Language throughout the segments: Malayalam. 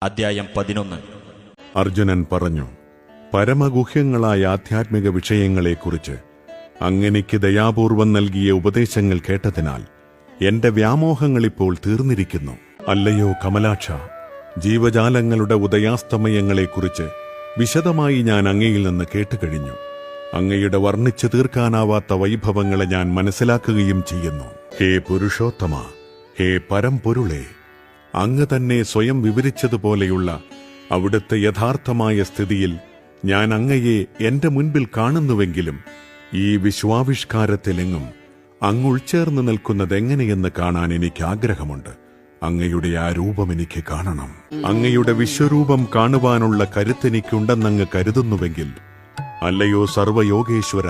അധ്യായം 11. അർജുനൻ പറഞ്ഞു, പരമഗുഹ്യങ്ങളായ ആധ്യാത്മിക വിഷയങ്ങളെക്കുറിച്ച് അങ്ങനെക്ക് ദയാപൂർവം നൽകിയ ഉപദേശങ്ങൾ കേട്ടതിനാൽ എന്റെ വ്യാമോഹങ്ങളിപ്പോൾ തീർന്നിരിക്കുന്നു. അല്ലയോ കമലാക്ഷ, ജീവജാലങ്ങളുടെ ഉദയാസ്തമയങ്ങളെക്കുറിച്ച് വിശദമായി ഞാൻ അങ്ങയിൽ നിന്ന് കേട്ടുകഴിഞ്ഞു. അങ്ങയുടെ വർണ്ണിച്ചു തീർക്കാനാവാത്ത വൈഭവങ്ങളെ ഞാൻ മനസ്സിലാക്കുകയും ചെയ്യുന്നു. ഹേ പുരുഷോത്തമ, ഹേ പരംപൊരുളേ, അങ്ങ് തന്നെ സ്വയം വിവരിച്ചതുപോലെയുള്ള അവിടുത്തെ യഥാർത്ഥമായ സ്ഥിതിയിൽ ഞാൻ അങ്ങയെ എന്റെ മുൻപിൽ കാണുന്നുവെങ്കിലും ഈ വിശ്വാവിഷ്കാരത്തിലെങ്ങും അങ്ങ് ഉൾച്ചേർന്ന് നിൽക്കുന്നതെങ്ങനെയെന്ന് കാണാൻ എനിക്ക് ആഗ്രഹമുണ്ട്. അങ്ങയുടെ ആ രൂപം എനിക്ക് കാണണം. അങ്ങയുടെ വിശ്വരൂപം കാണുവാനുള്ള കരുത്തെനിക്കുണ്ടെന്നങ്ങ് കരുതുന്നുവെങ്കിൽ, അല്ലയോ സർവയോഗേശ്വര,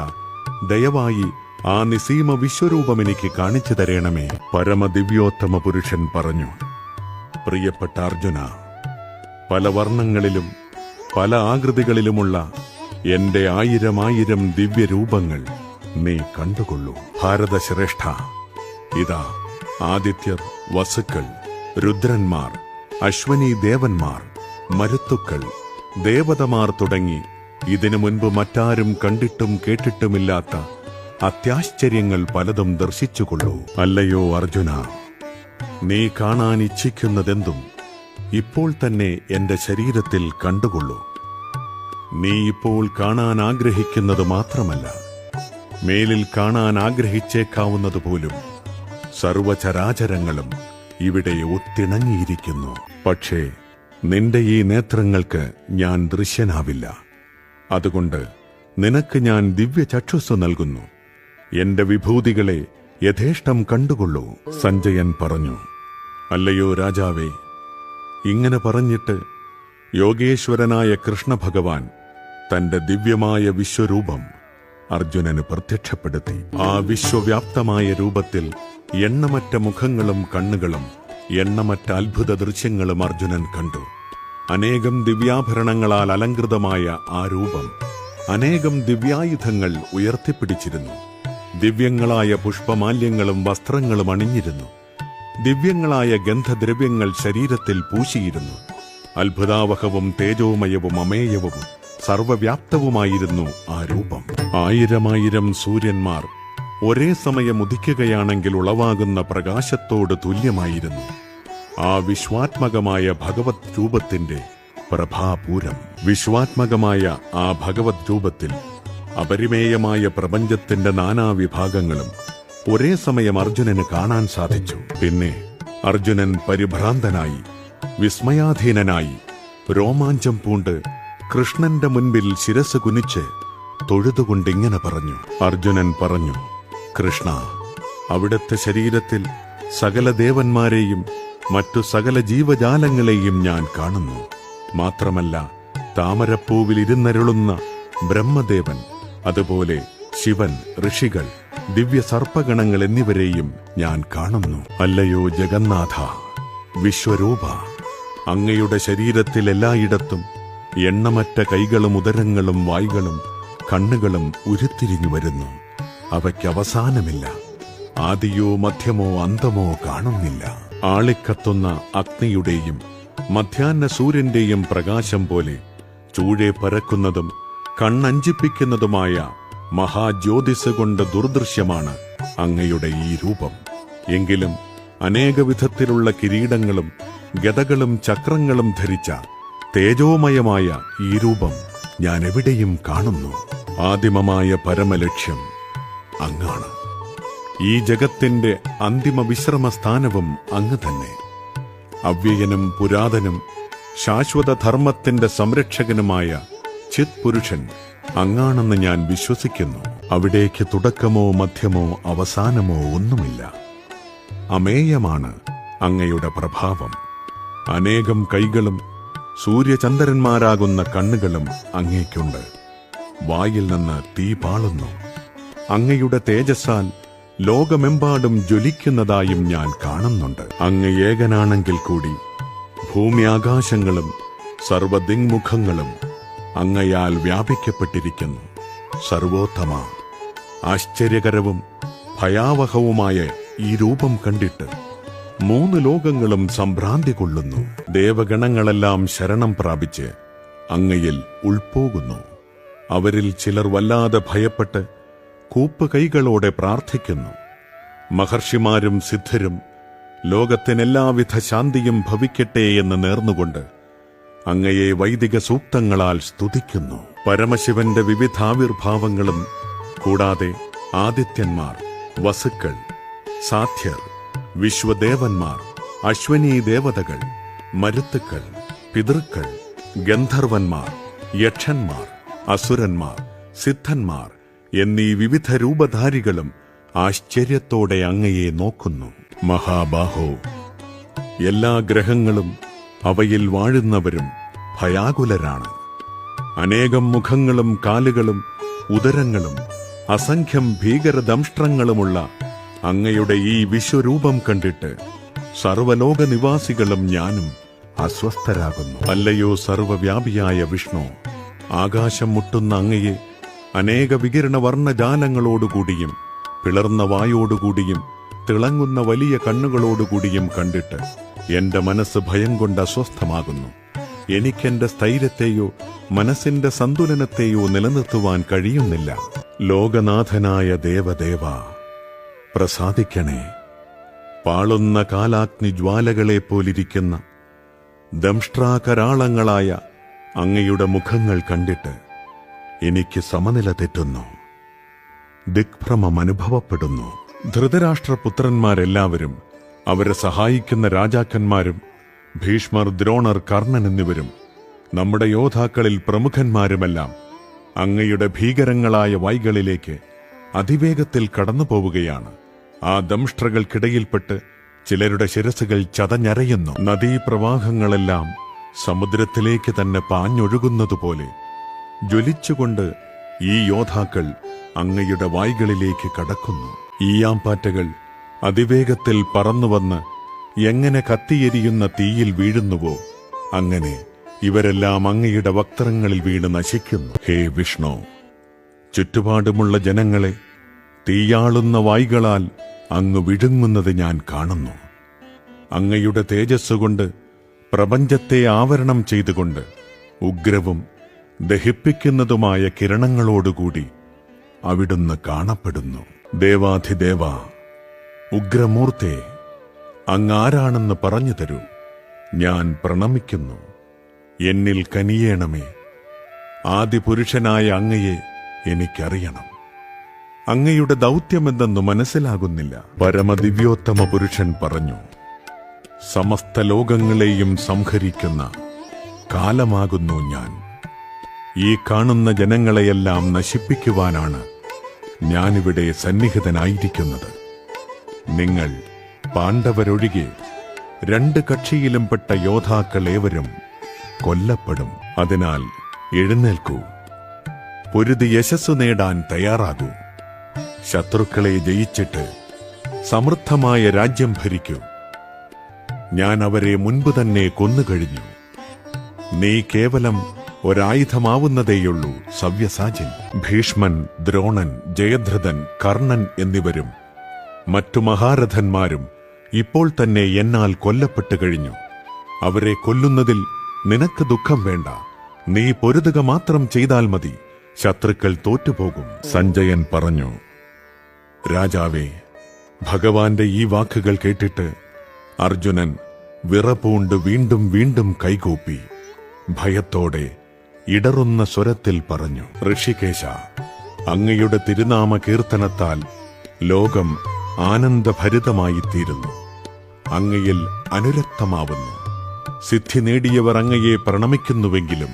ദയവായി ആ നിസീമ വിശ്വരൂപം എനിക്ക് കാണിച്ചു തരണമേ. പരമദിവ്യോത്തമ പുരുഷൻ പറഞ്ഞു, പ്രിയപ്പെട്ട അർജുന, പല വർണ്ണങ്ങളിലും പല ആകൃതികളിലുമുള്ള എന്റെ 1000 ദിവ്യരൂപങ്ങൾ നീ കണ്ടുകൊള്ളൂ. ഭാരതശ്രേഷ്ഠ, ഇതാ ആദിത്യർ, വസുക്കൾ, രുദ്രന്മാർ, അശ്വനീ ദേവന്മാർ, മരുത്തുക്കൾ, ദേവതമാർ തുടങ്ങി ഇതിനു മുൻപ് മറ്റാരും കണ്ടിട്ടും കേട്ടിട്ടുമില്ലാത്ത അത്യാശ്ചര്യങ്ങൾ പലതും ദർശിച്ചുകൊള്ളൂ. അല്ലയോ അർജുന, നീ കാണാൻ ഇച്ഛിക്കുന്നതെന്തും ഇപ്പോൾ തന്നെ എന്റെ ശരീരത്തിൽ കണ്ടുകൊള്ളൂ. നീ ഇപ്പോൾ കാണാൻ ആഗ്രഹിക്കുന്നത് മാത്രമല്ല, മേലിൽ കാണാൻ ആഗ്രഹിച്ചേക്കാവുന്നതുപോലും സർവചരാചരങ്ങളും ഇവിടെ ഒത്തിണങ്ങിയിരിക്കുന്നു. പക്ഷേ നിന്റെ ഈ നേത്രങ്ങൾക്ക് ഞാൻ ദൃശ്യനാവില്ല. അതുകൊണ്ട് നിനക്ക് ഞാൻ ദിവ്യചക്ഷുസ് നൽകുന്നു. എന്റെ വിഭൂതികളെ യഥേഷ്ടം കണ്ടുകൊള്ളൂ. സഞ്ജയൻ പറഞ്ഞു, അല്ലയോ രാജാവേ, ഇങ്ങനെ പറഞ്ഞിട്ട് യോഗേശ്വരനായ കൃഷ്ണഭഗവാൻ തന്റെ ദിവ്യമായ വിശ്വരൂപം അർജുനന് പ്രത്യക്ഷപ്പെടുത്തി. ആ വിശ്വവ്യാപ്തമായ രൂപത്തിൽ എണ്ണമറ്റ മുഖങ്ങളും കണ്ണുകളും എണ്ണമറ്റ അത്ഭുത ദൃശ്യങ്ങളും അർജുനൻ കണ്ടു. അനേകം ദിവ്യാഭരണങ്ങളാൽ അലങ്കൃതമായ ആ രൂപം അനേകം ദിവ്യായുധങ്ങൾ ഉയർത്തിപ്പിടിച്ചിരുന്നു. ദിവ്യങ്ങളായ പുഷ്പമാല്യങ്ങളും വസ്ത്രങ്ങളും അണിഞ്ഞിരുന്നു. ദിവ്യങ്ങളായ ഗന്ധദ്രവ്യങ്ങൾ ശരീരത്തിൽ പൂശിയിരുന്നു. അത്ഭുതാവഹവും തേജോമയവും അമേയവും സർവവ്യാപ്തവുമായിരുന്നു ആ രൂപം. 1000 സൂര്യന്മാർ ഒരേ സമയം ഉദിക്കുകയാണെങ്കിൽ ഉളവാകുന്ന പ്രകാശത്തോട് തുല്യമായിരുന്നു ആ വിശ്വാത്മകമായ ഭഗവത് രൂപത്തിന്റെ പ്രഭാപൂരം. വിശ്വാത്മകമായ ആ ഭഗവത് രൂപത്തിൽ അപരിമേയമായ പ്രപഞ്ചത്തിന്റെ നാനാവിഭാഗങ്ങളും ഒരേ സമയം അർജുനന് കാണാൻ സാധിച്ചു. പിന്നെ അർജുനൻ പരിഭ്രാന്തനായി, വിസ്മയാധീനനായി, രോമാഞ്ചം പൂണ്ട് കൃഷ്ണന്റെ മുൻപിൽ ശിരസ് കുനിച്ച് തൊഴുതുകൊണ്ടിങ്ങനെ പറഞ്ഞു. അർജുനൻ പറഞ്ഞു, കൃഷ്ണ, അവിടുത്തെ ശരീരത്തിൽ സകല ദേവന്മാരെയും മറ്റു സകല ജീവജാലങ്ങളെയും ഞാൻ കാണുന്നു. മാത്രമല്ല, താമരപ്പൂവിൽ ഇരുന്നരുളുന്ന ബ്രഹ്മദേവൻ, അതുപോലെ ശിവൻ, ഋഷികൾ, ദിവ്യ സർപ്പഗണങ്ങൾ എന്നിവരെയും ഞാൻ കാണുന്നു. അല്ലയോ ജഗന്നാഥ, വിശ്വരൂപ, അങ്ങയുടെ ശരീരത്തിൽ എല്ലായിടത്തും എണ്ണമറ്റ കൈകളും ഉദരങ്ങളും വായ്കളും കണ്ണുകളും ഉരുത്തിരിഞ്ഞു വരുന്നു. അവയ്ക്ക് അവസാനമില്ല. ആദിയോ മധ്യമോ അന്തമോ കാണുന്നില്ല. ആളിക്കത്തുന്ന അഗ്നിയുടെയും മധ്യാഹ്ന സൂര്യന്റെയും പ്രകാശം പോലെ ചൂഴെ പരക്കുന്നതും കണ്ണഞ്ചിപ്പിക്കുന്നതുമായ മഹാജ്യോതിസ് കൊണ്ട് ദുർദൃശ്യമാണ് അങ്ങയുടെ ഈ രൂപം. എങ്കിലും അനേകവിധത്തിലുള്ള കിരീടങ്ങളും ഗദകളും ചക്രങ്ങളും ധരിച്ച തേജോമയമായ ഈ രൂപം ഞാൻ എവിടെയും കാണുന്നു. ആദിമമായ പരമലക്ഷ്യം അങ്ങാണ്. ഈ ജഗത്തിന്റെ അന്തിമ വിശ്രമസ്ഥാനവും അങ്ങ് തന്നെ. അവ്യയനും പുരാതനും ശാശ്വതധർമ്മത്തിന്റെ സംരക്ഷകനുമായ ചിത് പുരുഷൻ അങ്ങാണെന്ന് ഞാൻ വിശ്വസിക്കുന്നു. അവിടേക്ക് തുടക്കമോ മധ്യമോ അവസാനമോ ഒന്നുമില്ല. അമേയമാണ് അങ്ങയുടെ പ്രഭാവം. അനേകം കൈകളും സൂര്യചന്ദ്രന്മാരാകുന്ന കണ്ണുകളും അങ്ങേക്കുണ്ട്. വായിൽ നിന്ന് തീ പാളുന്നു. അങ്ങയുടെ തേജസ്സാൽ ലോകമെമ്പാടും ജ്വലിക്കുന്നതായും ഞാൻ കാണുന്നുണ്ട്. അങ്ങ് ഏകനാണെങ്കിൽ കൂടി ഭൂമിയാകാശങ്ങളും സർവദിങ്മുഖങ്ങളും അങ്ങയാൽ വ്യാപിക്കപ്പെട്ടിരിക്കുന്നു. സർവോത്തമ, ആശ്ചര്യകരവും ഭയാവഹവുമായ ഈ രൂപം കണ്ടിട്ട് മൂന്ന് ലോകങ്ങളും സംഭ്രാന്തി കൊള്ളുന്നു. ദേവഗണങ്ങളെല്ലാം ശരണം പ്രാപിച്ച് അങ്ങയിൽ ഉൾപ്പോകുന്നു. അവരിൽ ചിലർ വല്ലാതെ ഭയപ്പെട്ട് കൂപ്പുകൈകളോടെ പ്രാർത്ഥിക്കുന്നു. മഹർഷിമാരും സിദ്ധരും ലോകത്തിനെല്ലാവിധ ശാന്തിയും ഭവിക്കട്ടെ എന്ന് നേർന്നുകൊണ്ട് അങ്ങയെ വൈദിക സൂക്തങ്ങളാൽ സ്തുതിക്കുന്നു. പരമശിവന്റെ വിവിധാവിർഭാവങ്ങളും കൂടാതെ ആദിത്യന്മാർ, വസുക്കൾ, സാധ്യർ, വിശ്വദേവന്മാർ, അശ്വനീ ദേവതകൾ, മരുത്തുക്കൾ, പിതൃക്കൾ, ഗന്ധർവന്മാർ, യക്ഷന്മാർ, അസുരന്മാർ, സിദ്ധന്മാർ എന്നീ വിവിധ രൂപധാരികളും ആശ്ചര്യത്തോടെ അങ്ങയെ നോക്കുന്നു. മഹാബാഹോ, എല്ലാ ഗ്രഹങ്ങളും അവയിൽ വാഴുന്നവരും ഭയാകുലരാണ്. അനേകം മുഖങ്ങളും കാലുകളും ഉദരങ്ങളും അസംഖ്യം ഭീകരദംഷ്ട്രങ്ങളുമുള്ള അങ്ങയുടെ ഈ വിശ്വരൂപം കണ്ടിട്ട് സർവലോക നിവാസികളും ഞാനും അസ്വസ്ഥരാകുന്നു. അല്ലയോ സർവവ്യാപിയായ വിഷ്ണു, ആകാശം മുട്ടുന്ന അങ്ങയെ അനേക വികിരണ വർണ്ണജാലങ്ങളോടുകൂടിയും പിളർന്ന വായോടുകൂടിയും തിളങ്ങുന്ന വലിയ കണ്ണുകളോടുകൂടിയും കണ്ടിട്ട് എന്റെ മനസ്സ് ഭയം കൊണ്ട് അസ്വസ്ഥമാകുന്നു. എനിക്കെന്റെ സ്ഥൈര്യത്തെയോ മനസ്സിന്റെ സന്തുലനത്തെയോ നിലനിർത്തുവാൻ കഴിയുന്നില്ല. ലോകനാഥനായ ദേവദേവ, പ്രസാദിക്കണേ. പാളുന്ന കാലാഗ്നി ജ്വാലകളെപ്പോലിരിക്കുന്ന ദംഷ്ട്രാകരാളങ്ങളായ അങ്ങയുടെ മുഖങ്ങൾ കണ്ടിട്ട് എനിക്ക് സമനില തെറ്റുന്നു. ദിഗ്ഭ്രമം അനുഭവപ്പെടുന്നു. ധൃതരാഷ്ട്രപുത്രന്മാരെല്ലാവരും അവരെ സഹായിക്കുന്ന രാജാക്കന്മാരും ഭീഷ്മർ, ദ്രോണർ, കർണൻ എന്നിവരും നമ്മുടെ യോദ്ധാക്കളിൽ പ്രമുഖന്മാരുമെല്ലാം അങ്ങയുടെ ഭീകരങ്ങളായ വൈകളിലേക്ക് അതിവേഗത്തിൽ കടന്നുപോവുകയാണ്. ആ ദംഷ്ട്രകൾക്കിടയിൽപ്പെട്ട് ചിലരുടെ ശിരസുകൾ ചതഞ്ഞരയുന്നു. നദീപ്രവാഹങ്ങളെല്ലാം സമുദ്രത്തിലേക്ക് തന്നെ പാഞ്ഞൊഴുകുന്നതുപോലെ ജ്വലിച്ചുകൊണ്ട് ഈ യോദ്ധാക്കൾ അങ്ങയുടെ വായ്കളിലേക്ക് കടക്കുന്നു. ഈയാമ്പാറ്റകൾ അതിവേഗത്തിൽ പറന്നുവന്ന് എങ്ങനെ കത്തിയെരിയുന്ന തീയിൽ വീഴുന്നുവോ അങ്ങനെ ഇവരെല്ലാം അങ്ങയുടെ വക്ത്രങ്ങളിൽ വീണ് നശിക്കുന്നു. ഹേ വിഷ്ണു, ചുറ്റുപാടുമുള്ള ജനങ്ങളെ തീയാളുന്ന വായ്കളാൽ അങ്ങ് വിഴുങ്ങുന്നത് ഞാൻ കാണുന്നു. അങ്ങയുടെ തേജസ്സുകൊണ്ട് പ്രപഞ്ചത്തെ ആവരണം ചെയ്തുകൊണ്ട് ഉഗ്രവും ദഹിപ്പിക്കുന്നതുമായ കിരണങ്ങളോടുകൂടി അവിടുന്ന് കാണപ്പെടുന്നു. ദേവാധിദേവ, ഉഗ്രമൂർത്തേ, അങ്ങാരാണെന്ന് പറഞ്ഞു തരൂ. ഞാൻ പ്രണമിക്കുന്നു. എന്നിൽ കനിയേണമേ. ആദിപുരുഷനായ അങ്ങയെ എനിക്കറിയണം. അങ്ങയുടെ ദൗത്യമെന്തെന്ന് മനസ്സിലാകുന്നില്ല. പരമദിവ്യോത്തമ പുരുഷൻ പറഞ്ഞു, സമസ്ത ലോകങ്ങളെയും സംഹരിക്കുന്ന കാലമാകുന്നു ഞാൻ. ഈ കാണുന്ന ജനങ്ങളെയെല്ലാം നശിപ്പിക്കുവാനാണ് ഞാനിവിടെ സന്നിഹിതനായിരിക്കുന്നത്. നിങ്ങൾ പാണ്ഡവരൊഴികെ രണ്ട് കക്ഷിയിലും പെട്ട യോദ്ധാക്കൾ ഏവരും കൊല്ലപ്പെടും. അതിനാൽ എഴുന്നേൽക്കൂ, പൊരുതി യശസ്സു നേടാൻ തയ്യാറാകൂ. ശത്രുക്കളെ ജയിച്ചിട്ട് സമൃദ്ധമായ രാജ്യം ഭരിക്കൂ. ഞാൻ അവരെ മുൻപ് തന്നെ കൊന്നുകഴിഞ്ഞു. നീ കേവലം ഒരായുധമാവുന്നതേയുള്ളൂ സവ്യസാചിൻ. ഭീഷ്മൻ, ദ്രോണൻ, ജയദ്രഥൻ, കർണൻ എന്നിവരും മറ്റു മഹാരഥന്മാരും ഇപ്പോൾ തന്നെ എന്നാൽ കൊല്ലപ്പെട്ടു കഴിഞ്ഞു. അവരെ കൊല്ലുന്നതിൽ നിനക്ക് ദുഃഖം വേണ്ട. നീ പൊരുതുക മാത്രം ചെയ്താൽ മതി. ശത്രുക്കൾ തോറ്റുപോകും. സഞ്ജയൻ പറഞ്ഞു, രാജാവേ, ഭഗവാന്റെ ഈ വാക്കുകൾ കേട്ടിട്ട് അർജുനൻ വിറപൂണ്ട് വീണ്ടും വീണ്ടും കൈകൂപ്പി ഭയത്തോടെ ഇടറുന്ന സ്വരത്തിൽ പറഞ്ഞു, ഋഷികേശ, അങ്ങയുടെ തിരുനാമ കീർത്തനത്താൽ ലോകം ആനന്ദഭരിതമായിത്തീരുന്നു. അങ്ങയിൽ അനുരക്തമാവുന്നു. സിദ്ധി നേടിയവർ അങ്ങയെ പ്രണമിക്കുന്നുവെങ്കിലും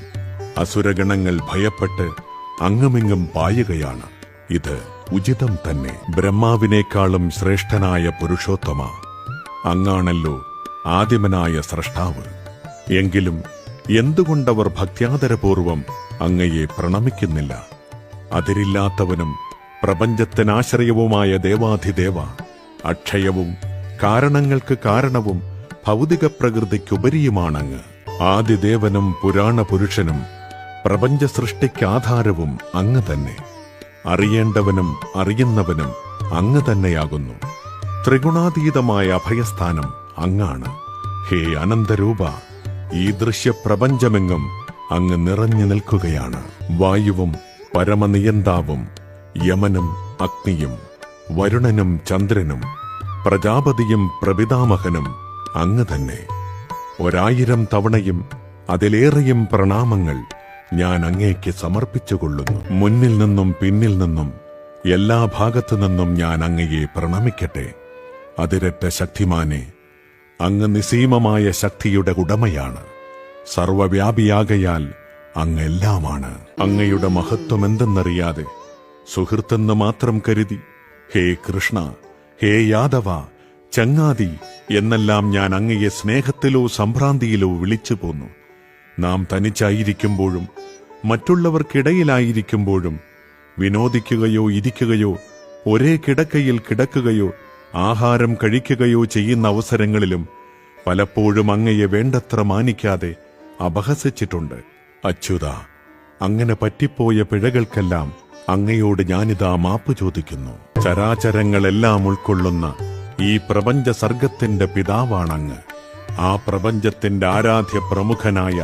അസുരഗണങ്ങൾ ഭയപ്പെട്ട് അങ്ങുമിങ്ങും പായുകയാണ്. ഇത് ഉചിതം തന്നെ. ബ്രഹ്മാവിനേക്കാളും ശ്രേഷ്ഠനായ പുരുഷോത്തമ, അങ്ങാണല്ലോ ആദിമനായ സ്രഷ്ടാവ്. എങ്കിലും എന്തുകൊണ്ടവർ ഭക്ത്യാദരപൂർവം അങ്ങയെ പ്രണമിക്കുന്നില്ല? അതിരില്ലാത്തവനും പ്രപഞ്ചത്തിനാശ്രയവുമായ ദേവാധിദേവ, അക്ഷയവും കാരണങ്ങൾക്ക് കാരണവും ഭൗതിക പ്രകൃതിക്കുപരിയുമാണങ്ങ്. ആദിദേവനും പുരാണ പുരുഷനും പ്രപഞ്ച സൃഷ്ടിക്കാധാരവും അങ്ങ് തന്നെ. അറിയേണ്ടവനും അറിയുന്നവനും അങ്ങ് തന്നെയാകുന്നു. ത്രിഗുണാതീതമായ അഭയസ്ഥാനം അങ്ങാണ്. ഹേ അനന്തരൂപ, ഈ ദൃശ്യപ്രപഞ്ചമെങ്ങും അങ്ങ് നിറഞ്ഞു നിൽക്കുകയാണ്. വായുവും പരമനിയന്താവും യമനും അഗ്നിയും വരുണനും ചന്ദ്രനും പ്രജാപതിയും പ്രപിതാമഹനും അങ്ങ് തന്നെ. 1000 തവണയും അതിലേറെയും പ്രണാമങ്ങൾ ഞാൻ അങ്ങേക്ക് സമർപ്പിച്ചുകൊള്ളുന്നു. മുന്നിൽ നിന്നും പിന്നിൽ നിന്നും എല്ലാ ഭാഗത്തു നിന്നും ഞാൻ അങ്ങയെ പ്രണമിക്കട്ടെ. അതിരറ്റ ശക്തിമാനെ, അങ്ങ് നിസീമമായ ശക്തിയുടെ ഉടമയാണ്. സർവവ്യാപിയാകയാൽ അങ്ങ് എല്ലാമാണ്. അങ്ങയുടെ മഹത്വം എന്തെന്നറിയാതെ സുഹൃത്തെന്ന് മാത്രം കരുതി ഹേ കൃഷ്ണ, ഹേ യാദവ, ചങ്ങാതി എന്നെല്ലാം ഞാൻ അങ്ങയെ സ്നേഹത്തിലോ സംഭ്രാന്തിയിലോ വിളിച്ചു പോന്നു. നാം തനിച്ചായിരിക്കുമ്പോഴും മറ്റുള്ളവർക്കിടയിലായിരിക്കുമ്പോഴും വിനോദിക്കുകയോ ഇരിക്കുകയോ ഒരേ കിടക്കയിൽ കിടക്കുകയോ ആഹാരം കഴിക്കുകയോ ചെയ്യുന്ന അവസരങ്ങളിലും പലപ്പോഴും അങ്ങയെ വേണ്ടത്ര മാനിക്കാതെ അപഹസിച്ചിട്ടുണ്ട്. അച്യുത, അങ്ങനെ പറ്റിപ്പോയ പിഴകൾക്കെല്ലാം അങ്ങയോട് ഞാനിതാ മാപ്പ് ചോദിക്കുന്നു. ചരാചരങ്ങളെല്ലാം ഉൾക്കൊള്ളുന്ന ഈ പ്രപഞ്ച സർഗത്തിന്റെ പിതാവാണങ്ങ്. ആ പ്രപഞ്ചത്തിന്റെ ആരാധ്യ പ്രമുഖനായ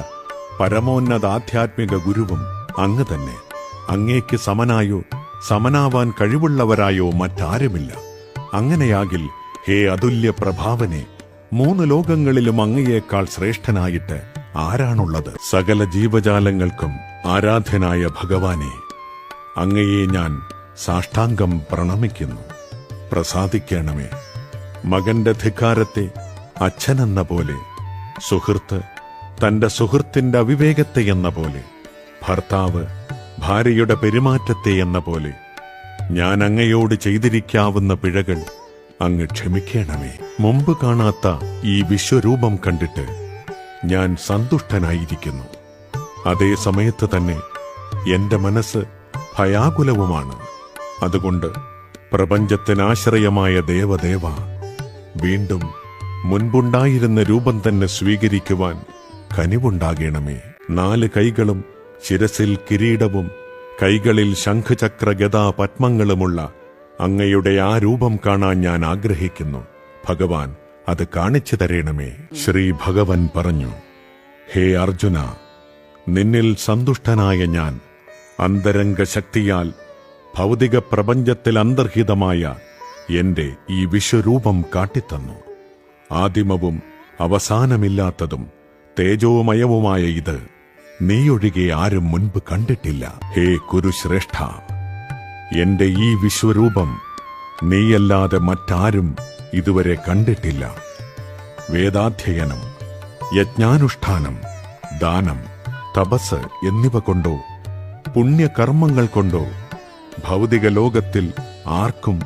പരമോന്നത ആധ്യാത്മിക ഗുരുവും അങ്ങ് തന്നെ. അങ്ങേക്ക് സമനായോ സമനാവാൻ കഴിവുള്ളവരായോ മറ്റാരുമില്ല. അങ്ങനെയാകിൽ ഹേ അതുല്യ പ്രഭാവനെ, 3 ലോകങ്ങളിലും അങ്ങയേക്കാൾ ശ്രേഷ്ഠനായിട്ട് ആരാണുള്ളത്? സകല ജീവജാലങ്ങൾക്കും ആരാധ്യനായ ഭഗവാനെ, അങ്ങയെ ഞാൻ സാഷ്ടാംഗം പ്രണമിക്കുന്നു. പ്രസാദിക്കണമേ. മകന്റെ ധിക്കാരത്തെ അച്ഛനെന്ന പോലെ, സുഹൃത്ത് തന്റെ സുഹൃത്തിന്റെ അവിവേകത്തെ എന്ന പോലെ, ഭർത്താവ് ഭാര്യയുടെ പെരുമാറ്റത്തെ എന്ന പോലെ ഞാൻ അങ്ങയോട് ചെയ്തിരിക്കാവുന്ന പിഴകൾ അങ്ങ് ക്ഷമിക്കണമേ. മുമ്പ് കാണാത്ത ഈ വിശ്വരൂപം കണ്ടിട്ട് ഞാൻ സന്തുഷ്ടനായിരിക്കുന്നു. അതേ സമയത്ത് തന്നെ എന്റെ മനസ്സ് ഭയാകുലവുമാണ്. അതുകൊണ്ട് പ്രപഞ്ചത്തിനാശ്രയമായ ദേവദേവ, വീണ്ടും മുൻപുണ്ടായിരുന്ന രൂപം തന്നെ സ്വീകരിക്കുവാൻ കനിവുണ്ടാകണമേ. 4 കൈകളും ശിരസിൽ കിരീടവും കൈകളിൽ ശംഖചക്ര ഗദാ പത്മങ്ങളുമുള്ള അങ്ങയുടെ ആ രൂപം കാണാൻ ഞാൻ ആഗ്രഹിക്കുന്നു. ഭഗവാൻ അത് കാണിച്ചു തരണമേ. ശ്രീ ഭഗവൻ പറഞ്ഞു, ഹേ അർജുന, നിന്നിൽ സന്തുഷ്ടനായ ഞാൻ അന്തരംഗ ശക്തിയാൽ ഭൗതിക പ്രപഞ്ചത്തിൽ അന്തർഹിതമായ എന്റെ ഈ വിശ്വരൂപം കാട്ടിത്തന്നു. ആദിമവും അവസാനമില്ലാത്തതും തേജോമയവുമായ ഇത് നീയൊഴികെ ആരും മുൻപ് കണ്ടിട്ടില്ല. ഹേ കുരുശ്രേഷ്ഠ, എന്റെ ഈ വിശ്വരൂപം നീയല്ലാതെ മറ്റാരും ഇതുവരെ കണ്ടിട്ടില്ല. വേദാധ്യയനം, യജ്ഞാനുഷ്ഠാനം, ദാനം, തപസ് എന്നിവ കൊണ്ടോ പുണ്യകർമ്മങ്ങൾ കൊണ്ടോ ഭൗതിക ലോകത്തിൽ ആർക്കും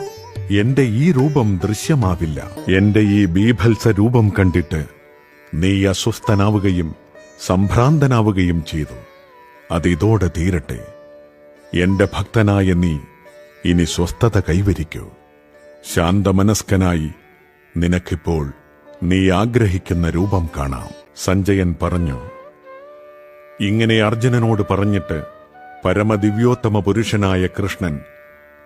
എന്റെ ഈ രൂപം ദൃശ്യമാവില്ല. എന്റെ ഈ ബീഭത്സ രൂപം കണ്ടിട്ട് നീ അസ്വസ്ഥനാവുകയും സംഭ്രാന്തനാവുകയും ചെയ്തു. അതിതോടെ തീരട്ടെ. എന്റെ ഭക്തനായ നീ ഇനി സ്വസ്ഥത കൈവരിക്കൂ. ശാന്തമനസ്കനായി നിനക്കിപ്പോൾ നീ ആഗ്രഹിക്കുന്ന രൂപം കാണാം. സഞ്ജയൻ പറഞ്ഞു. ഇങ്ങനെ അർജുനനോട് പറഞ്ഞിട്ട് പരമദിവ്യോത്തമ പുരുഷനായ കൃഷ്ണൻ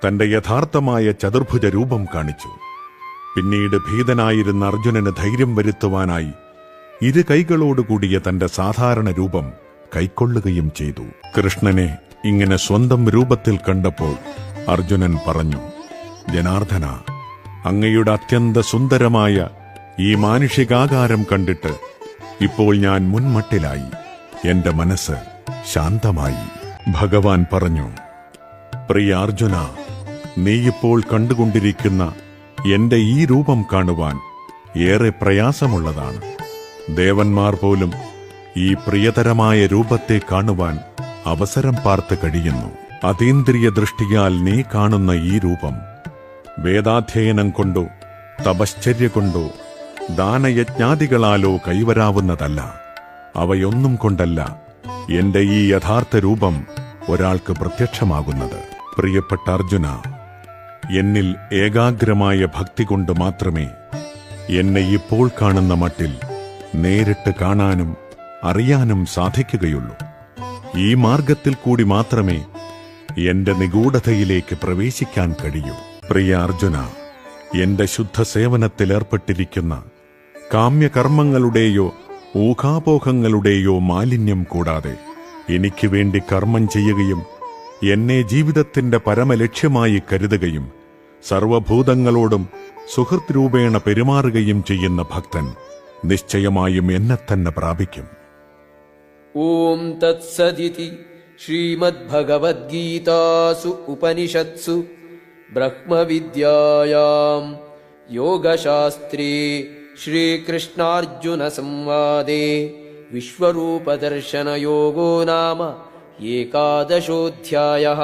തന്റെ യഥാർത്ഥമായ ചതുർഭുജ രൂപം കാണിച്ചു. പിന്നീട് ഭീതനായിരുന്ന അർജുനന് ധൈര്യം വരുത്തുവാനായി 2 കൈകളോടുകൂടിയ തന്റെ സാധാരണ രൂപം കൈക്കൊള്ളുകയും ചെയ്തു. കൃഷ്ണനെ ഇങ്ങനെ സ്വന്തം രൂപത്തിൽ കണ്ടപ്പോൾ അർജുനൻ പറഞ്ഞു, ജനാർദ്ദന, അങ്ങയുടെ അത്യന്ത സുന്ദരമായ ഈ മാനുഷികാകാരം കണ്ടിട്ട് ഇപ്പോൾ ഞാൻ മുൻമട്ടിലായി. എന്റെ മനസ്സ് ശാന്തമായി. ഭഗവാൻ പറഞ്ഞു, പ്രിയ അർജുന, നീയിപ്പോൾ കണ്ടുകൊണ്ടിരിക്കുന്ന എന്റെ ഈ രൂപം കാണുവാൻ ഏറെ പ്രയാസമുള്ളതാണ്. ദേവന്മാർ പോലും ഈ പ്രിയതരമായ രൂപത്തെ കാണുവാൻ അവസരം പാർത്ത് കഴിയുന്നു. അതീന്ദ്രിയ ദൃഷ്ടിയാൽ നീ കാണുന്ന ഈ രൂപം വേദാധ്യയനം കൊണ്ടോ തപശ്ചര്യ കൊണ്ടോ ദാനയജ്ഞാദികളാലോ കൈവരാവുന്നതല്ല. അവയൊന്നും കൊണ്ടല്ല എന്റെ ഈ യഥാർത്ഥ രൂപം ഒരാൾക്ക് പ്രത്യക്ഷമാകുന്നത്. പ്രിയപ്പെട്ട അർജുന, എന്നിൽ ഏകാഗ്രമായ ഭക്തി കൊണ്ട് മാത്രമേ എന്നെ ഇപ്പോൾ കാണുന്ന മട്ടിൽ നേരിട്ട് കാണാനും അറിയാനും സാധിക്കുകയുള്ളൂ. ഈ മാർഗത്തിൽ കൂടി മാത്രമേ എന്റെ നിഗൂഢതയിലേക്ക് പ്രവേശിക്കാൻ കഴിയൂ. പ്രിയ അർജുന, എന്റെ ശുദ്ധ സേവനത്തിലേർപ്പെട്ടിരിക്കുന്ന കാമ്യകർമ്മങ്ങളുടെയോ ഊഹാപോഹങ്ങളുടെയോ മാലിന്യം കൂടാതെ എനിക്ക് വേണ്ടി കർമ്മം ചെയ്യുകയും എന്നെ ജീവിതത്തിന്റെ പരമലക്ഷ്യമായി കരുതുകയും സർവഭൂതങ്ങളോടും സുഹൃത് രൂപേണ പെരുമാറുകയും ചെയ്യുന്ന ഭക്തൻ നിശ്ചയമായും എന്നെ തന്നെ പ്രാപിക്കും. ഓം തത്സദിതി ശ്രീമദ്ഭഗവദ്ഗീതാസു ഉപനിഷത്സു ബ്രഹ്മവിദ്യായാം യോഗശാസ്ത്രേ ശ്രീകൃഷ്ണാർജുന സംവാദേ വിശ്വരൂപദർശനയോഗോ നാമ ഏകാദശോऽധ്യായः.